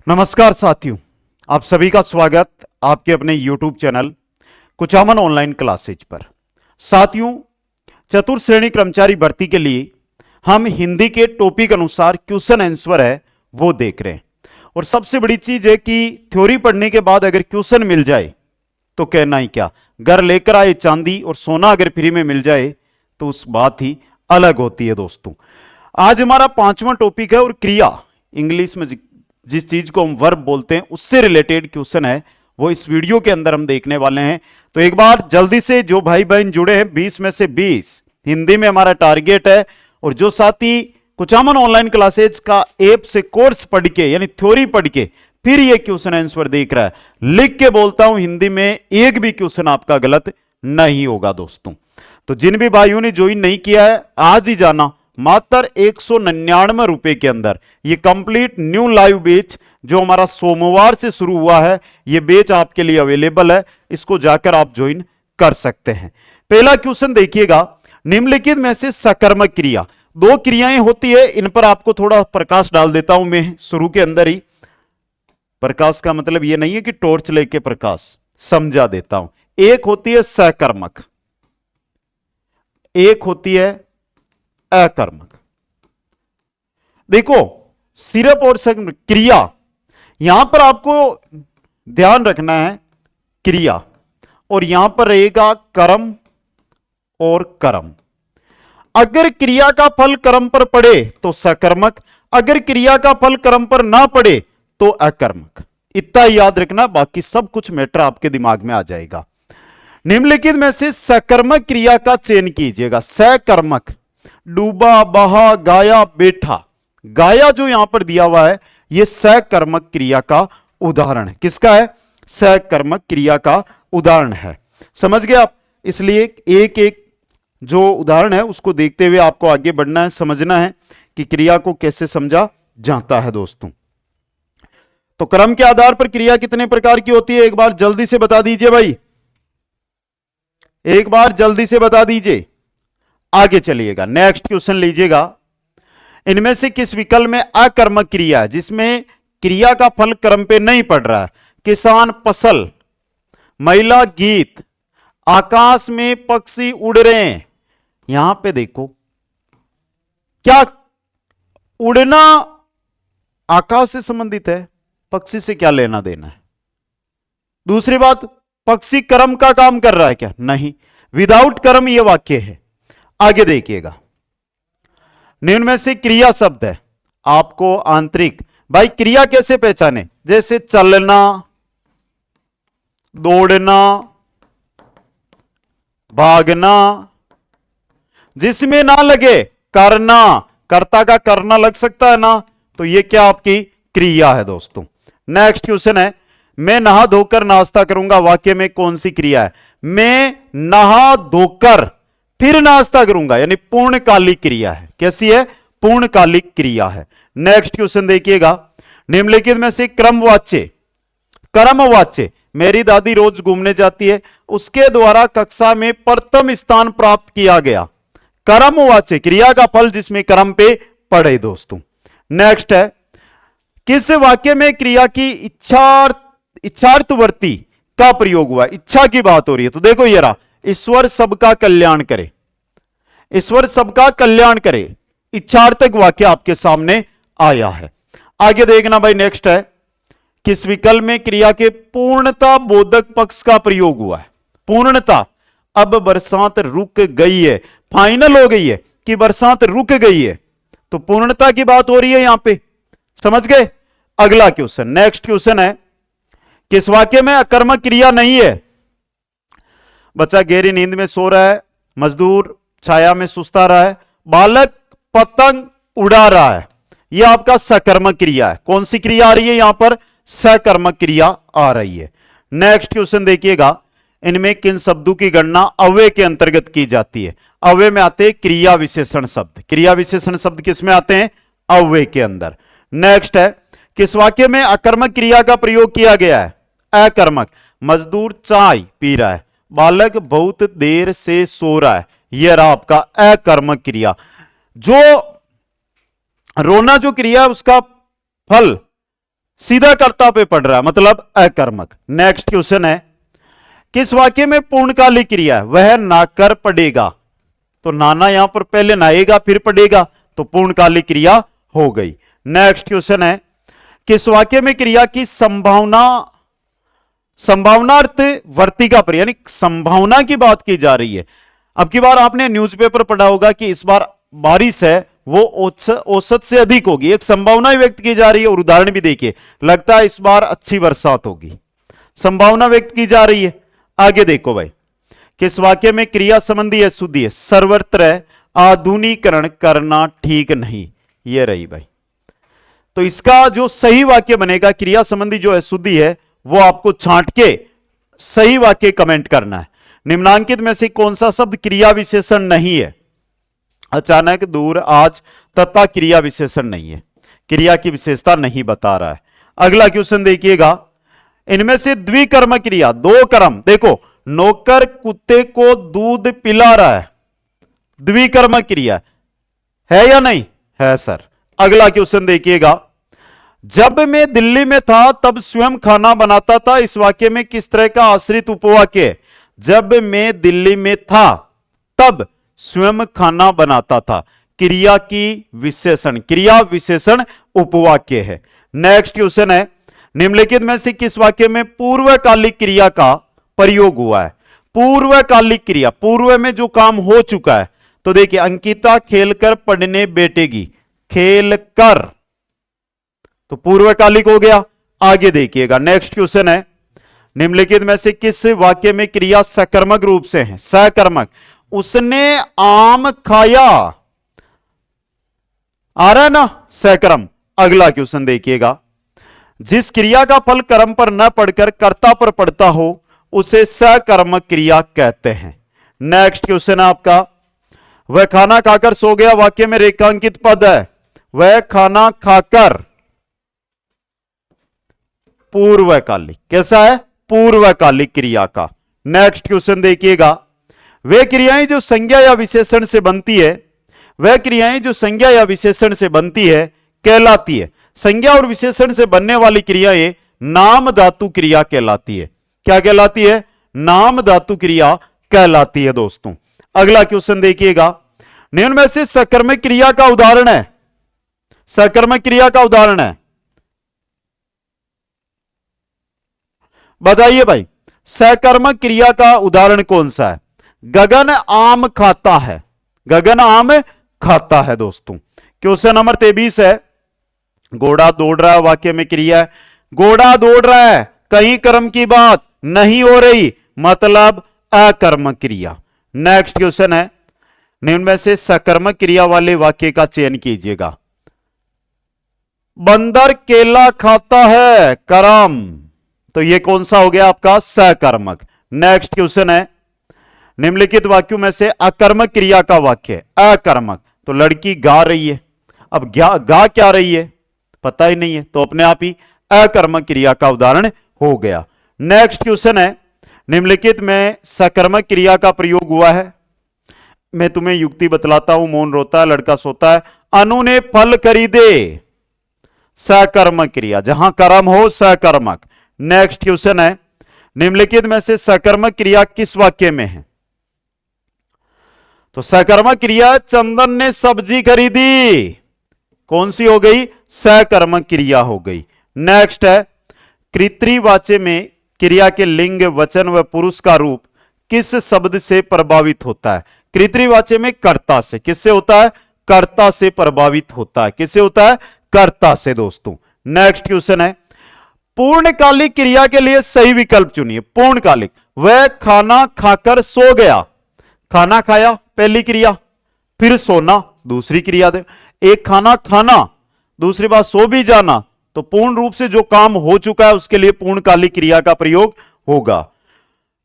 नमस्कार साथियों, आप सभी का स्वागत आपके अपने YouTube channel Kuchaman online classes पर। साथियों, चतुर्थ श्रेणी कर्मचारी भर्ती के लिए हम हिंदी के टॉपिक अनुसार क्वेश्चन आंसर है वो देख रहे हैं। और सबसे बड़ी चीज है कि थ्योरी पढ़ने के बाद अगर क्वेश्चन मिल जाए तो कहना ही क्या, घर लेकर आए चांदी और सोना अगर फ्री में मिल जाए तो उस बात ही अलग होती है। दोस्तों, आज हमारा 5वां टॉपिक है और क्रिया, इंग्लिश में जिस चीज को हम वर्ब बोलते हैं उससे रिलेटेड क्वेश्चन है वो इस वीडियो के अंदर हम देखने वाले हैं। तो एक बार जल्दी से जो भाई बहन जुड़े हैं 20 में से 20 हिंदी में हमारा टारगेट है। और जो साथी कुचामन ऑनलाइन क्लासेज का ऐप से कोर्स पढ़ के यानी थ्योरी पढ़ के फिर ये क्वेश्चन आंसर देख रहा है, लिख के बोलता हूं हिंदी में एक भी क्वेश्चन आपका गलत नहीं होगा। दोस्तों, तो जिन भी भाइयों ने ज्वाइन नहीं किया है आज ही जाना, मात्र 199 रुपए के अंदर ये कंप्लीट न्यू लाइव बैच जो हमारा सोमवार से शुरू हुआ है, ये बैच आपके लिए अवेलेबल है। इसको जाकर आप ज्वाइन कर सकते हैं। पहला क्वेश्चन देखिएगा, निम्नलिखित में से सकर्मक क्रिया, दो क्रियाएं होती है, इन पर आपको थोड़ा प्रकाश डाल देता हूं मैं शुरू के अंदर ही। प्रकाश का मतलब यह नहीं है कि टॉर्च लेके प्रकाश, समझा देता हूं। एक होती है सकर्मक, एक होती है अकर्मक। देखो, सिर्फ और सिर्फ क्रिया, यहां पर आपको ध्यान रखना है क्रिया, और यहां पर रहेगा कर्म और कर्म। अगर क्रिया का फल कर्म पर पड़े तो सकर्मक, अगर क्रिया का फल कर्म पर ना पड़े तो अकर्मक। इतना याद रखना, बाकी सब कुछ मैटर आपके दिमाग में आ जाएगा। निम्नलिखित में से सकर्मक क्रिया का चयन कीजिएगा। सकर्मक, डूबा, बहा, गाया, बैठा। गाया जो यहां पर दिया हुआ है यह सकर्मक क्रिया का उदाहरण है। किसका है? सकर्मक क्रिया का उदाहरण है। समझ गए आप? इसलिए एक एक जो उदाहरण है उसको देखते हुए आपको आगे बढ़ना है, समझना है कि क्रिया को कैसे समझा जाता है। दोस्तों, तो क्रम के आधार पर क्रिया कितने प्रकार की होती है एक बार जल्दी से बता दीजिए भाई, एक बार जल्दी से बता दीजिए। आगे चलिएगा, नेक्स्ट क्वेश्चन लीजिएगा। इनमें से किस विकल्प में अकर्मक क्रिया है जिसमें क्रिया का फल कर्म पे नहीं पड़ रहा है? किसान फसल, महिला गीत, आकाश में पक्षी उड़ रहे हैं। यहां पे देखो, क्या उड़ना आकाश से संबंधित है? पक्षी से क्या लेना देना है? दूसरी बात, पक्षी कर्म का काम कर रहा है क्या? नहीं, विदाउट कर्म यह वाक्य है। आगे देखिएगा, निम्न में से क्रिया शब्द है आपको आंतरिक, भाई क्रिया कैसे पहचाने? जैसे चलना, दौड़ना, भागना, जिसमें ना लगे करना, कर्ता का करना लग सकता है ना, तो यह क्या आपकी क्रिया है। दोस्तों, नेक्स्ट क्वेश्चन है, मैं नहा धोकर नाश्ता करूंगा, वाक्य में कौन सी क्रिया है? मैं नहा धोकर फिर नाश्ता करूंगा, यानी पूर्णकालिक क्रिया है। कैसी है? पूर्णकालिक क्रिया है। नेक्स्ट क्वेश्चन देखिएगा, निम्नलिखित में से क्रमवाच्य, कर्मवाच्य, मेरी दादी रोज घूमने जाती है, उसके द्वारा कक्षा में प्रथम स्थान प्राप्त किया गया। कर्मवाच्य, क्रिया का फल जिसमें कर्म पे पड़े। दोस्तों, नेक्स्ट है, किस वाक्य में क्रिया की इच्छार्थवर्ती का प्रयोग हुआ? इच्छा की बात हो रही है, तो देखो ये रहा, ईश्वर सबका कल्याण करे, ईश्वर सबका कल्याण करे, इच्छार्थक वाक्य आपके सामने आया है। आगे देखना भाई, नेक्स्ट है, किस विकल्प में क्रिया के पूर्णता बोधक पक्ष का प्रयोग हुआ है? पूर्णता, अब बरसात रुक गई है, फाइनल हो गई है कि बरसात रुक गई है, तो पूर्णता की बात हो रही है यहां पे। समझ गए? अगला क्वेश्चन, नेक्स्ट क्वेश्चन है, किस वाक्य में अकर्मक क्रिया नहीं है? बच्चा गहरी नींद में सो रहा है, मजदूर छाया में सुस्ता रहा है, बालक पतंग उड़ा रहा है, यह आपका सकर्मक क्रिया है। कौन सी क्रिया आ रही है यहां पर? सकर्मक क्रिया आ रही है। नेक्स्ट क्वेश्चन देखिएगा, इनमें किन शब्दों की गणना अव्यय के अंतर्गत की जाती है? अव्यय में आते हैं क्रिया विशेषण शब्द। क्रिया विशेषण शब्द किस में आते हैं? अव्यय के अंदर। नेक्स्ट है, किस वाक्य में अकर्मक क्रिया का प्रयोग किया गया है? अकर्मक, मजदूर चाय पी रहा है, बालक बहुत देर से सो रहा है, यह रहा आपका अकर्मक क्रिया। जो रोना जो क्रिया उसका फल सीधा कर्ता पे पड़ रहा है, मतलब अकर्मक। नेक्स्ट क्वेश्चन है, किस वाक्य में पूर्णकालिक क्रिया है? वह नाकर पड़ेगा, तो नाना यहां पर पहले नहाएगा फिर पड़ेगा, तो पूर्णकालिक क्रिया हो गई। नेक्स्ट क्वेश्चन है, किस वाक्य में क्रिया की संभावनार्थ वर्तिका पर, यानी संभावना की बात की जा रही है। अब की बार आपने न्यूज़पेपर पढ़ा होगा कि इस बार बारिश है वो औसत से अधिक होगी, एक संभावना व्यक्त की जा रही है। और उदाहरण भी देखिए, लगता है इस बार अच्छी बरसात होगी, संभावना व्यक्त की जा रही है। आगे देखो भाई, किस वाक्य में क्रिया संबंधी अशुद्धि है? सर्वत्र आधुनिकीकरण करना ठीक नहीं, ये रही भाई। तो इसका जो सही वाक्य बनेगा, क्रिया संबंधी जो अशुद्धि है वो आपको छांट के सही वाक्य कमेंट करना है। निम्नांकित में से कौन सा शब्द क्रिया विशेषण नहीं है? अचानक, दूर, आज तथा क्रिया विशेषण नहीं है, क्रिया की विशेषता नहीं बता रहा है। अगला क्वेश्चन देखिएगा, इनमें से द्विकर्म क्रिया, दो कर्म, देखो नौकर कुत्ते को दूध पिला रहा है, द्विकर्म क्रिया है या नहीं है सर? अगला क्वेश्चन देखिएगा, जब मैं दिल्ली में था तब स्वयं खाना बनाता था, इस वाक्य में किस तरह का आश्रित उपवाक्य है? जब मैं दिल्ली में था तब स्वयं खाना बनाता था, क्रिया की विशेषण, क्रिया विशेषण उपवाक्य है। नेक्स्ट क्वेश्चन है, निम्नलिखित में से किस वाक्य में पूर्वकालिक क्रिया का प्रयोग हुआ है? पूर्वकालिक क्रिया, पूर्व में जो काम हो चुका है। तो देखिए, अंकिता खेलकर पढ़ने बैठेगी, खेलकर, तो पूर्वकालिक हो गया। आगे देखिएगा, नेक्स्ट क्वेश्चन है, निम्नलिखित में से किस वाक्य में क्रिया सकर्मक रूप से है? सकर्मक, उसने आम खाया, आ रहा है ना सकर्म। अगला क्वेश्चन देखिएगा, जिस क्रिया का फल कर्म पर न पड़कर कर्ता पर पड़ता हो उसे सकर्मक क्रिया कहते हैं। नेक्स्ट क्वेश्चन है आपका, वह खाना खाकर सो गया, वाक्य में रेखांकित पद है, वह खाना खाकर, पूर्वकालिक, कैसा है? पूर्वकालिक क्रिया का। नेक्स्ट क्वेश्चन देखिएगा, वे क्रियाएं जो संज्ञा या विशेषण से बनती है, वह क्रियाएं जो संज्ञा या विशेषण से बनती है कहलाती है। संज्ञा और विशेषण से बनने वाली क्रियाएं नाम धातु क्रिया कहलाती है। क्या कहलाती है? नाम धातु क्रिया कहलाती है दोस्तों। अगला क्वेश्चन देखिएगा, निम्न में से सकर्मक क्रिया का उदाहरण है, सकर्मक क्रिया का उदाहरण है, बताइए भाई, सकर्मक क्रिया का उदाहरण कौन सा है? गगन आम खाता है, गगन आम खाता है दोस्तों। क्वेश्चन नंबर 23 है, घोड़ा दौड़ रहा है, वाक्य में क्रिया है, घोड़ा दौड़ रहा है, कहीं कर्म की बात नहीं हो रही, मतलब अकर्मक क्रिया। नेक्स्ट क्वेश्चन है, निम्न में से सकर्मक क्रिया वाले वाक्य का चयन कीजिएगा। बंदर केला खाता है, कर्म, तो यह कौन सा हो गया आपका? सकर्मक। नेक्स्ट क्वेश्चन है, निम्नलिखित वाक्यों में से अकर्मक क्रिया का वाक्य है अकर्मक, तो लड़की गा रही है, अब गा क्या रही है पता ही नहीं है, तो अपने आप ही अकर्मक क्रिया का उदाहरण हो गया। नेक्स्ट क्वेश्चन है, निम्नलिखित में सकर्मक क्रिया का प्रयोग हुआ है, मैं तुम्हें युक्ति बतलाता हूं, मौन रोता है लड़का सोता है, अनु ने फल खरीदे, सकर्मक क्रिया, जहां कर्म हो सकर्मक। नेक्स्ट क्वेश्चन है, निम्नलिखित में से सकर्मक क्रिया किस वाक्य में है? तो सकर्मक क्रिया, चंदन ने सब्जी खरीदी, कौन सी हो गई? सकर्मक क्रिया हो गई। नेक्स्ट है, कृत्रिवाच्य में क्रिया के लिंग, वचन व पुरुष का रूप किस शब्द से प्रभावित होता है? कृत्रिवाच्य में कर्ता से, किससे होता है? कर्ता से प्रभावित होता है, किससे होता है? कर्ता से दोस्तों। नेक्स्ट क्वेश्चन है, पूर्णकालिक क्रिया के लिए सही विकल्प चुनिए। पूर्णकालिक, वह खाना खाकर सो गया, खाना खाया पहली क्रिया, फिर सोना दूसरी क्रिया दे, एक खाना खाना, दूसरी बात सो भी जाना, तो पूर्ण रूप से जो काम हो चुका है उसके लिए पूर्णकालिक क्रिया का प्रयोग होगा।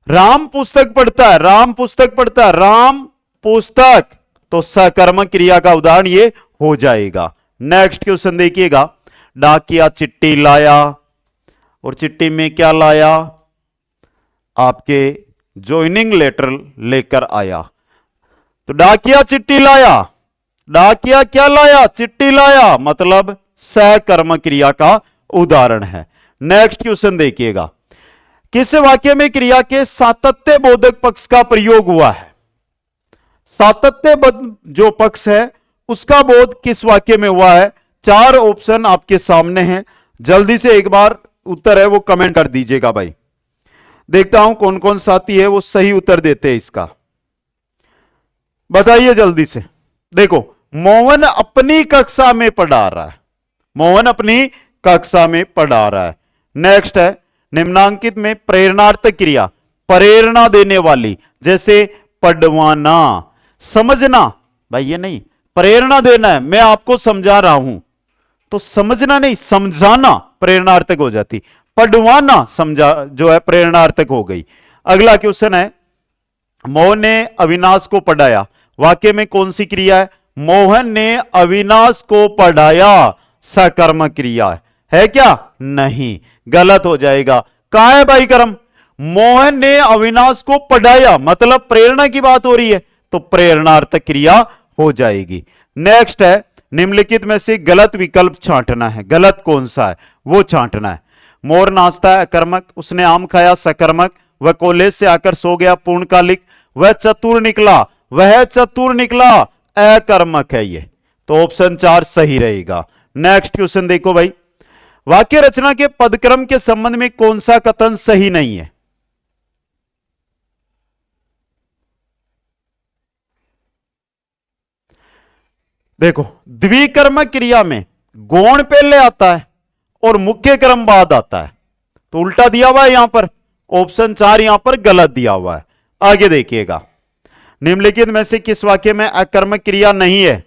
राम पुस्तक पढ़ता है, राम पुस्तक पढ़ता है, राम पुस्तक, तो सकर्मक क्रिया का उदाहरण ये हो जाएगा। नेक्स्ट क्वेश्चन देखिएगा, डाकिया चिट्ठी लाया, और चिट्ठी में क्या लाया? आपके ज्वाइनिंग लेटर लेकर आया, तो डाकिया चिट्ठी लाया, डाकिया क्या लाया? चिट्ठी लाया, मतलब सकर्मक क्रिया का उदाहरण है। नेक्स्ट क्वेश्चन देखिएगा, किस वाक्य में क्रिया के सातत्य बोधक पक्ष का प्रयोग हुआ है? सातत्य जो पक्ष है उसका बोध किस वाक्य में हुआ है? चार ऑप्शन आपके सामने हैं, जल्दी से एक बार उत्तर है वो कमेंट कर दीजिएगा भाई। देखता हूं कौन कौन साथी है वो सही उत्तर देते हैं इसका, बताइए जल्दी से। देखो, मोहन अपनी कक्षा में पढ़ा रहा है, मोहन अपनी कक्षा में पढ़ा रहा है। नेक्स्ट है, निम्नांकित में प्रेरणार्थक क्रिया प्रेरणा देने वाली, जैसे पढ़वाना, समझना, भाई ये नहीं, प्रेरणा देना है, मैं आपको समझा रहा हूं तो समझना नहीं समझाना प्रेरणार्थक हो जाती, पढ़वाना समझा जो है प्रेरणार्थक हो गई। अगला क्वेश्चन है, मोहन ने अविनाश को पढ़ाया, वाक्य में कौन सी क्रिया है? मोहन ने अविनाश को पढ़ाया, सकर्मक क्रिया है क्या? नहीं, गलत हो जाएगा। कहां है भाई कर्म? मोहन ने अविनाश को पढ़ाया, मतलब प्रेरणा की बात हो रही है तो प्रेरणार्थक क्रिया हो जाएगी। नेक्स्ट है, निम्नलिखित में से गलत विकल्प छांटना है, गलत कौन सा है वो छांटना है। मोर नाचता है अकर्मक, उसने आम खाया सकर्मक, वह कॉलेज से आकर सो गया पूर्णकालिक, वह चतुर निकला, वह चतुर निकला अकर्मक है ये, तो ऑप्शन 4 सही रहेगा। नेक्स्ट क्वेश्चन देखो भाई, वाक्य रचना के पदक्रम के संबंध में कौन सा कथन सही नहीं है? देखो, द्विकर्मक क्रिया में गौण पहले आता है और मुख्य क्रम बाद आता है, तो उल्टा दिया हुआ है यहां पर, ऑप्शन 4 यहां पर गलत दिया हुआ है। आगे देखिएगा, निम्नलिखित में से किस वाक्य में अकर्मक क्रिया नहीं है?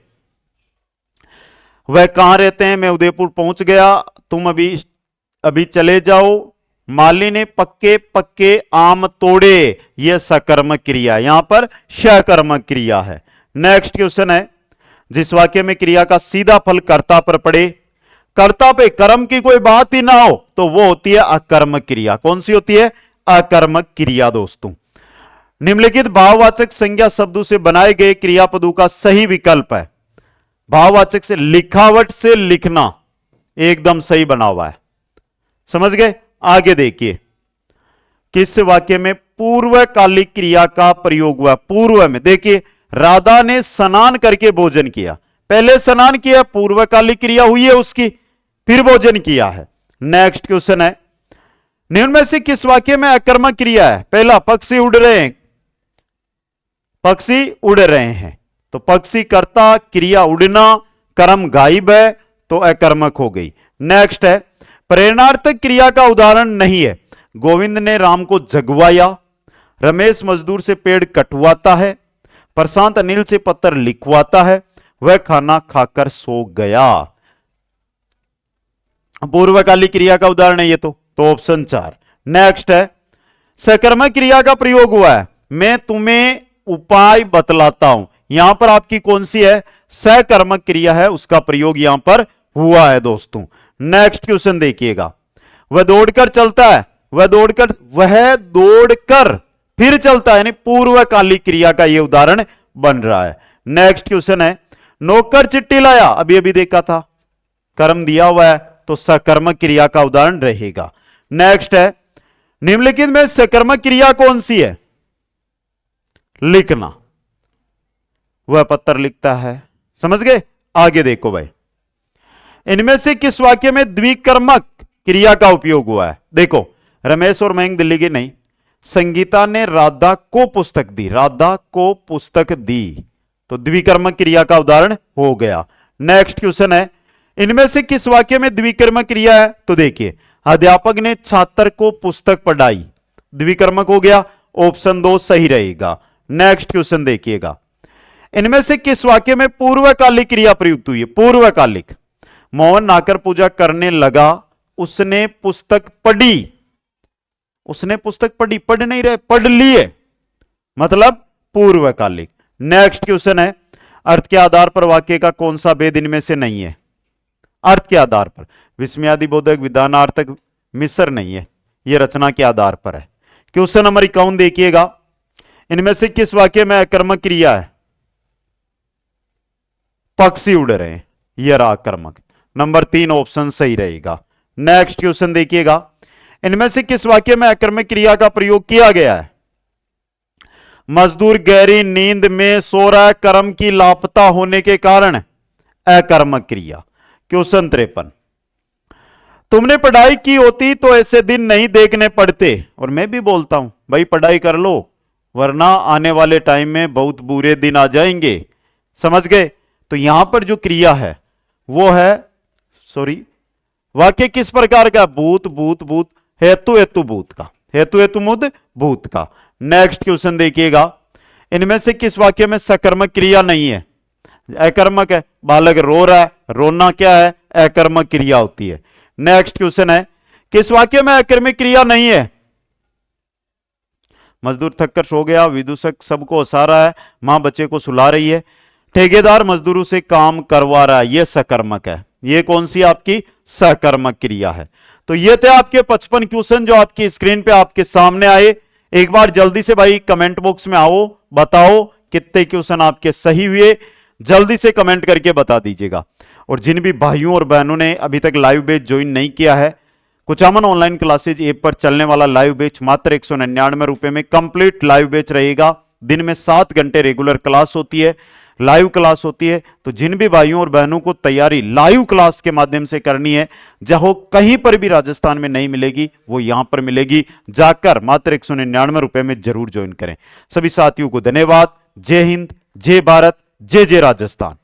वह कहां रहते हैं? मैं उदयपुर पहुंच गया, तुम अभी चले जाओ, माली ने पक्के पक्के आम तोड़े, यह सकर्मक क्रिया, यहां पर सकर्मक क्रिया है। नेक्स्ट क्वेश्चन है, जिस वाक्य में क्रिया का सीधा फल कर्ता पर पड़े, कर्ता पे कर्म की कोई बात ही ना हो, तो वो होती है अकर्मक क्रिया। कौन सी होती है? अकर्मक क्रिया। दोस्तों, निम्नलिखित भाववाचक संज्ञा शब्दों से बनाए गए क्रियापदों का सही विकल्प है, भाववाचक से लिखावट से लिखना एकदम सही बना हुआ है, समझ गए? आगे देखिए, किस वाक्य में पूर्वकालिक क्रिया का प्रयोग हुआ? पूर्व में देखिए, राधा ने स्नान करके भोजन किया, पहले स्नान किया, पूर्वकालिक क्रिया हुई है उसकी, फिर भोजन किया है। नेक्स्ट क्वेश्चन है, निम्न में से किस वाक्य में अकर्मक क्रिया है? पहला, पक्षी उड़ रहे हैं, पक्षी उड़ रहे हैं, तो पक्षी कर्ता, क्रिया उड़ना, कर्म गायब है, तो अकर्मक हो गई। नेक्स्ट है, प्रेरणार्थक क्रिया का उदाहरण नहीं है, गोविंद ने राम को जगवाया, रमेश मजदूर से पेड़ कटवाता है, प्रशांत अनिल से पत्र लिखवाता है, वह खाना खाकर सो गया। पूर्वकालिक क्रिया का उदाहरण है ये, तो ऑप्शन 4। नेक्स्ट है, सकर्मक क्रिया का प्रयोग हुआ है, मैं तुम्हें उपाय बतलाता हूं, यहां पर आपकी कौन सी है? सकर्मक क्रिया है, उसका प्रयोग यहां पर हुआ है दोस्तों। नेक्स्ट क्वेश्चन देखिएगा, वह दौड़कर चलता है, वह दौड़कर फिर चलता है, यानी पूर्वकालिक क्रिया का यह उदाहरण बन रहा है। नेक्स्ट क्वेश्चन है, नौकर चिट्ठी लाया, अभी अभी देखा था, कर्म दिया हुआ है, तो सकर्मक क्रिया का उदाहरण रहेगा। नेक्स्ट है, निम्नलिखित में सकर्मक क्रिया कौन सी है? लिखना, वह पत्र लिखता है, समझ गए? आगे देखो भाई, इनमें से किस वाक्य में द्विकर्मक क्रिया का उपयोग हुआ है? देखो, रमेश और मयंक दिल्ली के नहीं, संगीता ने राधा को पुस्तक दी, राधा को पुस्तक दी, तो द्विकर्मक क्रिया का उदाहरण हो गया। नेक्स्ट क्वेश्चन है, इनमें से किस वाक्य में द्विकर्मक क्रिया है? तो देखिए, अध्यापक ने छात्र को पुस्तक पढ़ाई, द्विकर्मक हो गया, ऑप्शन 2 सही रहेगा। नेक्स्ट क्वेश्चन देखिएगा, इनमें से किस वाक्य में पूर्वकालिक क्रिया प्रयुक्त हुई है? पूर्वकालिक, मोहन नहाकर पूजा करने लगा, उसने पुस्तक पढ़ी, उसने पुस्तक पढ़ी, पढ़ नहीं रहे, पढ़ लिए, मतलब पूर्वकालिक। नेक्स्ट क्वेश्चन है, अर्थ के आधार पर वाक्य का कौन सा भेद इनमें से नहीं है? अर्थ के आधार पर, विस्मयादि बोधक, विधानार्थक, मिश्र नहीं है, यह रचना के आधार पर है। क्वेश्चन नंबर 51 देखिएगा, इनमें से किस वाक्य में अकर्मक क्रिया है? पक्षी उड़ रहे हैं, यह रहा अकर्मक, नंबर 3 ऑप्शन सही रहेगा। नेक्स्ट क्वेश्चन देखिएगा, इनमें से किस वाक्य में अकर्मक क्रिया का प्रयोग किया गया है? मजदूर गहरी नींद में सो रहा है, कर्म की लापता होने के कारण अकर्मक क्रिया। क्वेश्चन 53, तुमने पढ़ाई की होती तो ऐसे दिन नहीं देखने पड़ते। और मैं भी बोलता हूं भाई पढ़ाई कर लो, वरना आने वाले टाइम में बहुत बुरे दिन आ जाएंगे। समझ गए? तो यहां पर जो क्रिया है वो है, सॉरी, वाक्य किस प्रकार का? भूत भूत भूत, हेतु हेतु भूत का, हेतु हेतु मुद भूत का। नेक्स्ट क्वेश्चन देखिएगा, इनमें से किस वाक्य में सकर्मक क्रिया नहीं है? अकर्मक है, बालक रो रहा है, रोना क्या है? अकर्मक क्रिया होती है। नेक्स्ट क्वेश्चन है, किस वाक्य में अकर्मक क्रिया नहीं है? मजदूर थककर सो गया, विदूषक सबको हंसा रहा है, मां बच्चे को सुला रही है, ठेकेदार मजदूरों से काम करवा रहा है, यह सकर्मक है। ये कौन सी आपकी सकर्मक क्रिया है? तो ये थे आपके 55 क्वेश्चन जो आपकी स्क्रीन पे आपके सामने आए। एक बार जल्दी से भाई कमेंट बॉक्स में आओ, बताओ कितने क्वेश्चन आपके सही हुए, जल्दी से कमेंट करके बता दीजिएगा। और जिन भी भाइयों और बहनों ने अभी तक लाइव बैच ज्वाइन नहीं किया है, कुचामन ऑनलाइन क्लासेज ऐप पर चलने वाला लाइव बैच मात्र 199 रुपए में कंप्लीट लाइव बैच रहेगा। दिन में 7 घंटे रेगुलर क्लास होती है, लाइव क्लास होती है। तो जिन भी भाइयों और बहनों को तैयारी लाइव क्लास के माध्यम से करनी है, जहां कहीं पर भी राजस्थान में नहीं मिलेगी, वो यहां पर मिलेगी। जाकर मात्र 199 रुपए में जरूर ज्वाइन करें। सभी साथियों को धन्यवाद। जय हिंद, जय भारत, जय जय राजस्थान।